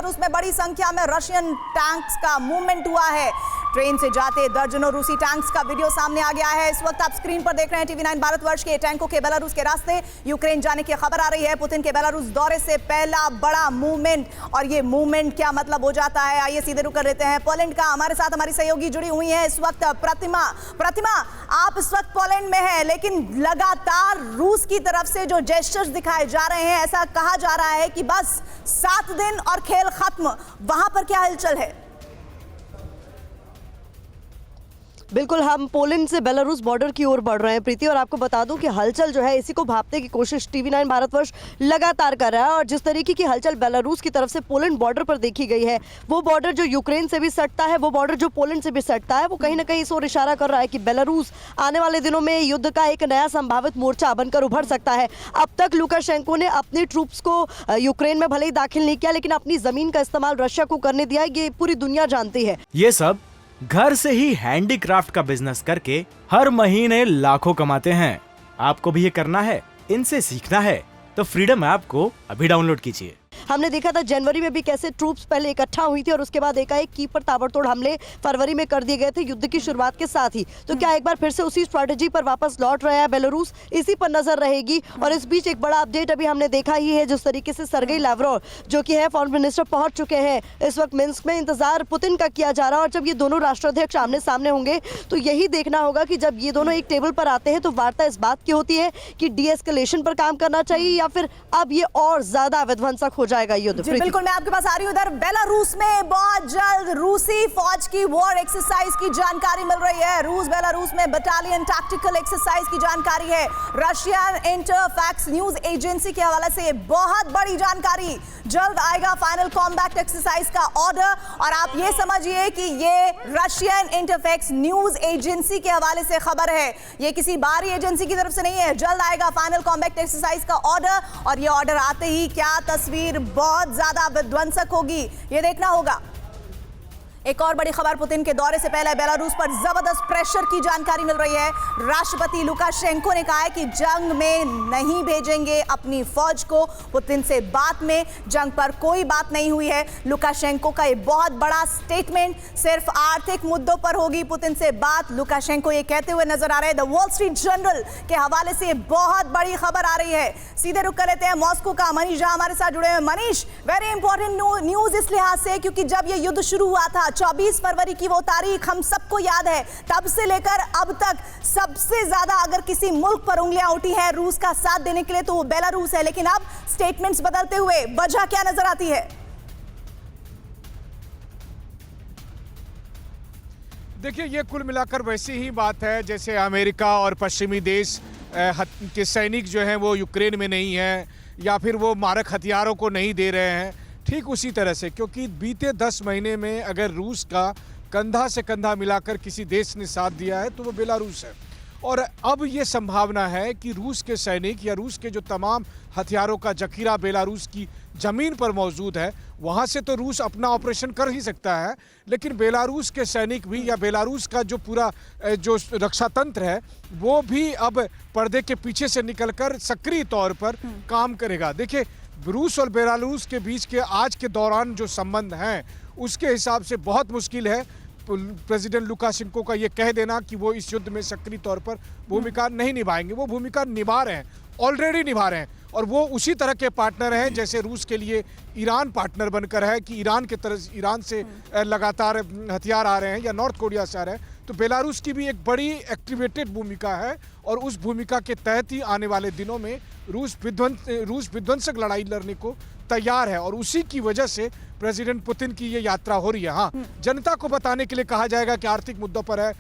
Belarus में बड़ी संख्या में रशियन टैंक्स का मूवमेंट हुआ है। ट्रेन से जाते दर्जनों रूसी टैंक्स का वीडियो सामने आ गया है। इस वक्त आप स्क्रीन पर देख रहे हैं टीवी 9 भारतवर्ष के टैंकों के बेलारूस के रास्ते यूक्रेन जाने की खबर आ रही है। पुतिन के बेलारूस दौरे से पहला बड़ा मूवमेंट, और ये मूवमेंट क्या मतलब हो जाता है, आइए सीधे रुक कर लेते हैं पोलैंड का। हमारे साथ हमारी सहयोगी जुड़ी हुई है इस वक्त प्रतिमा, आप इस वक्त पोलैंड में हैं, लेकिन लगातार रूस की तरफ से जो जेस्चर्स दिखाए जा रहे हैं, ऐसा कहा जा रहा है कि बस 7 दिन और खेल खत्म। वहां पर क्या हलचल है? बिल्कुल, हम पोलैंड से बेलारूस बॉर्डर की ओर बढ़ रहे हैं प्रीति, और आपको बता दूं कि हलचल जो है इसी को भांपने की कोशिश टीवी 9 भारतवर्ष लगातार कर रहा है। और जिस तरीके की हलचल बेलारूस की तरफ से पोलैंड बॉर्डर पर देखी गई है, वो बॉर्डर जो यूक्रेन से भी सटता है, वो बॉर्डर जो पोलैंड से भी सटता है, वो कहीं ना कहीं इस ओर इशारा कर रहा है कि बेलारूस आने वाले दिनों में युद्ध का एक नया संभावित मोर्चा बनकर उभर सकता है। अब तक लुकाशेंको ने अपने ट्रूप्स को यूक्रेन में भले ही दाखिल नहीं किया, लेकिन अपनी जमीन का इस्तेमाल रशिया को करने दिया है, ये पूरी दुनिया जानती है। ये सब घर से ही हैंडीक्राफ्ट का बिजनेस करके हर महीने लाखों कमाते हैं। आपको भी ये करना है, इनसे सीखना है तो फ्रीडम ऐप को अभी डाउनलोड कीजिए। हमने देखा था जनवरी में भी कैसे ट्रूप्स पहले इकट्ठा हुई थी और उसके बाद एकाएक की पर ताबड़तोड़ हमले फरवरी में कर दिए गए थे युद्ध की शुरुआत के साथ ही। तो क्या एक बार फिर से उसी स्ट्रैटेजी पर वापस लौट रहा है बेलारूस? इसी पर नजर रहेगी। और इस बीच एक बड़ा अपडेट अभी हमने देखा ही है, जिस तरीके से सर्गेई लावरोव जो कि है फॉरेन मिनिस्टर पहुंच चुके हैं इस वक्त मिन्स्क में। इंतजार पुतिन का किया जा रहा है, और जब ये दोनों राष्ट्राध्यक्ष आमने सामने होंगे तो यही देखना होगा कि जब ये दोनों एक टेबल पर आते हैं तो वार्ता इस बात की होती है कि डीएस्केलेशन पर काम करना चाहिए या फिर अब ये और ज्यादा विध्वंसक हो जाएगा युद्ध। बिल्कुल, मैं आपके पास आ रही हूं। उधर बेलारूस में बहुत जल्द रूसी फौज की वॉर एक्सरसाइज की जानकारी मिल रही है। रूस बेलारूस में बटालियन टैक्टिकल एक्सरसाइज की जानकारी है। रशियन इंटरफैक्स न्यूज एजेंसी के हवाले से बहुत बड़ी जानकारी। जल्द आएगा फाइनल कॉम्बैट एक्सरसाइज का ऑर्डर, और आप ये समझिए कि ये रशियन इंटरफैक्स न्यूज एजेंसी के हवाले से खबर है, ये किसी बाहरी एजेंसी की तरफ से नहीं है। जल्द आएगा फाइनल कॉम्बैट एक्सरसाइज का ऑर्डर, और ये ऑर्डर आते ही क्या तस्वीर बहुत ज्यादा विध्वंसक होगी, ये देखना होगा। एक और बड़ी खबर, पुतिन के दौरे से पहले बेलारूस पर जबरदस्त प्रेशर की जानकारी मिल रही है। राष्ट्रपति लुकाशेंको ने कहा है कि जंग में नहीं भेजेंगे अपनी फौज को। पुतिन से बात में जंग पर कोई बात नहीं हुई है। लुकाशेंको का ये बहुत बड़ा स्टेटमेंट, सिर्फ आर्थिक मुद्दों पर होगी पुतिन से बात, लुकाशेंको ये कहते हुए नजर आ रहे हैं। द वॉल स्ट्रीट जर्नल के हवाले से बहुत बड़ी खबर आ रही है। सीधे रुक कर लेते हैं मॉस्को का। मनीष झा हमारे साथ जुड़े हैं। मनीष, वेरी इंपॉर्टेंट न्यूज इस लिहाज से क्योंकि जब ये युद्ध शुरू हुआ था 24 फरवरी की वो तारीख हम सबको याद है, तब से लेकर अब तक सबसे ज्यादा अगर किसी मुल्क पर उंगलियां उठी है रूस का साथ देने के लिए तो वो बेलारूस है। लेकिन अब स्टेटमेंट्स बदलते हुए वजह क्या नजर आती है? देखिए, ये कुल मिलाकर वैसी ही बात है जैसे अमेरिका और पश्चिमी देश के सैनिक जो हैं वो यूक्रेन में नहीं हैं, या फिर वो मारक हथियारों को नहीं दे रहे हैं। ठीक उसी तरह से, क्योंकि बीते 10 महीने में अगर रूस का कंधा से कंधा मिलाकर किसी देश ने साथ दिया है तो वो बेलारूस है। और अब ये संभावना है कि रूस के सैनिक या रूस के जो तमाम हथियारों का जखीरा बेलारूस की ज़मीन पर मौजूद है, वहाँ से तो रूस अपना ऑपरेशन कर ही सकता है, लेकिन बेलारूस के सैनिक भी या बेलारूस का जो पूरा जो रक्षा तंत्र है वो भी अब पर्दे के पीछे से निकलकर सक्रिय तौर पर काम करेगा। देखिए, रूस और बेलारूस के बीच के आज के दौरान जो संबंध हैं उसके हिसाब से बहुत मुश्किल है प्रेसिडेंट लुकाशेंको का ये कह देना कि वो इस युद्ध में सक्रिय तौर पर भूमिका नहीं निभाएंगे। वो भूमिका निभा रहे हैं, ऑलरेडी निभा रहे हैं, और वो उसी तरह के पार्टनर हैं जैसे रूस के लिए ईरान पार्टनर बनकर है कि ईरान से लगातार हथियार आ रहे हैं या नॉर्थ कोरिया से आ रहे हैं। तो बेलारूस की भी एक बड़ी एक्टिवेटेड भूमिका है, और उस भूमिका के तहत ही आने वाले दिनों में रूस विध्वंसक लड़ाई लड़ने को तैयार है, और उसी की वजह से प्रेसिडेंट पुतिन की ये यात्रा हो रही है। हाँ, जनता को बताने के लिए कहा जाएगा कि आर्थिक मुद्दों पर है,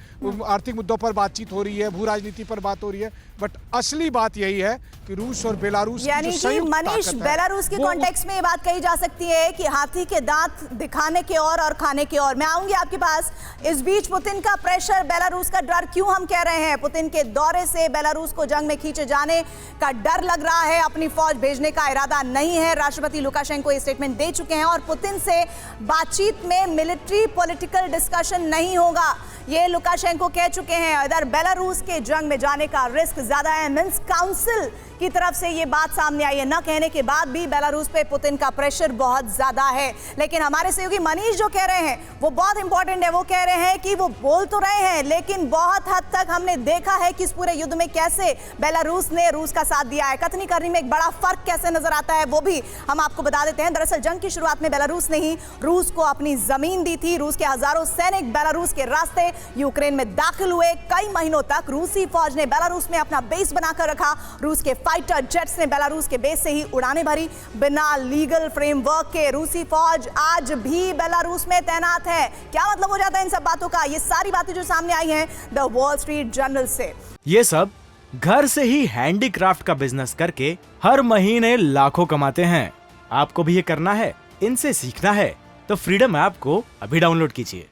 आर्थिक मुद्दों पर बातचीत हो रही है, भू राजनीति पर बात हो रही है, बट असली बात यही है कि रूस और बेलारूस यानी कि मनीष, बेलारूस के कॉन्टेक्स्ट में ये बात कही जा सकती है कि हाथी के दांत दिखाने के और खाने के और। मैं आऊंगी आपके पास। इस बीच पुतिन का प्रेशर, बेलारूस का डर क्यों हम कह रहे हैं? पुतिन के दौरे से बेलारूस को जंग में खींचे जाने का डर लग रहा है, अपनी फौज भेजने का इरादा नहीं है। राष्ट्रपति लुकाशेंको ये स्टेटमेंट दे चुके हैं, और पुतिन से बातचीत में मिलिट्री पॉलिटिकल डिस्कशन नहीं होगा, ये लुकाशेंको कह चुके हैं। इधर बेलारूस के जंग में जाने का रिस्क ज्यादा है। मिन्स्क काउंसिल की तरफ से ये बात सामने आई है। न कहने के बाद भी बेलारूस पे पुतिन का प्रेशर बहुत ज्यादा है। लेकिन हमारे सहयोगी मनीष जो कह रहे हैं वो बहुत इंपॉर्टेंट है। वो कह रहे हैं कि वो बोल तो रहे हैं लेकिन बहुत हद तक हमने देखा है कि इस पूरे युद्ध में कैसे बेलारूस ने रूस का साथ दिया है। कथनी करनी में एक बड़ा फर्क कैसे नजर आता है वो भी हम आपको बता देते हैं। दरअसल जंग की शुरुआत में बेलारूस ने ही रूस को अपनी जमीन दी थी। रूस के हजारों सैनिक बेलारूस के रास्ते यूक्रेन में दाखिल हुए। कई महीनों तक रूसी फौज ने बेलारूस में अपना बेस बनाकर रखा। रूस के फाइटर जेट्स ने बेलारूस के बेस से ही उड़ानें भरी। बिना लीगल फ्रेमवर्क के रूसी फौज आज भी बेलारूस में तैनात है। क्या मतलब हो जाता है इन सब बातों का? ये सारी बातें जो सामने आई हैं द वॉल स्ट्रीट जर्नल से। ये सब घर से ही हैंडीक्राफ्ट का बिजनेस करके हर महीने लाखों कमाते हैं। आपको भी ये करना है, इनसे सीखना है तो फ्रीडम ऐप को अभी डाउनलोड कीजिए।